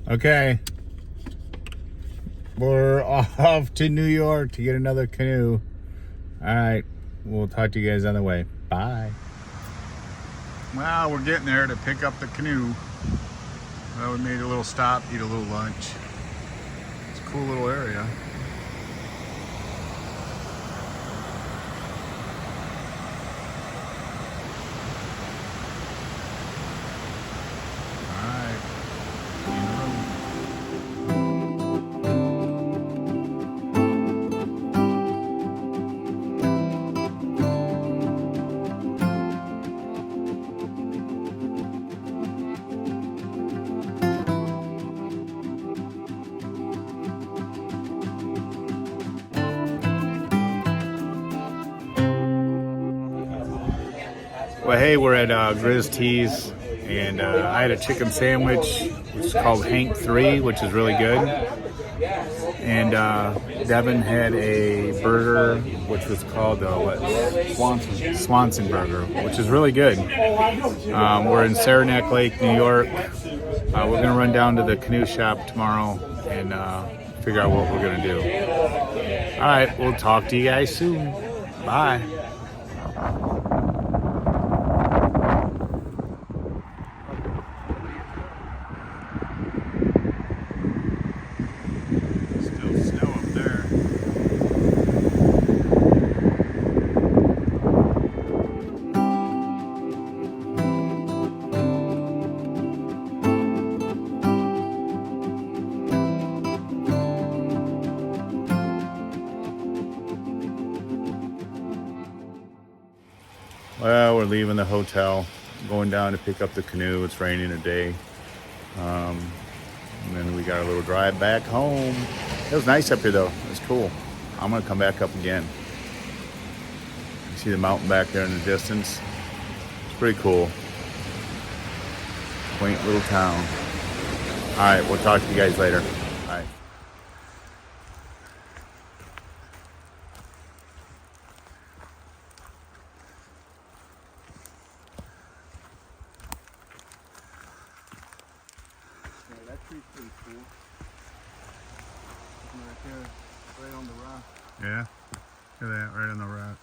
Okay. We're off to New York to get another canoe. All right. We'll talk to you guys on the way. Bye. Well, we're getting there to pick up the canoe. Well, we made a little stop, eat a little lunch. It's a cool little area. Well, hey, we're at Grizz Tees, and I had a chicken sandwich, which is called Hank 3, which is really good. And Devin had a burger, which was called Swanson Burger, which is really good. We're in Saranac Lake, New York. We're going to run down to the canoe shop tomorrow and figure out what we're going to do. All right, we'll talk to you guys soon. Bye. Well, we're leaving the hotel, going down to pick up the canoe. It's raining today. And then we got a little drive back home. It was nice up here though. It was cool. I'm gonna come back up again. You see the mountain back there in the distance? It's pretty cool. Quaint little town. All right, we'll talk to you guys later. Bye. That tree's pretty cool. Right there, right on the rock. Yeah, look at that, right on the rock.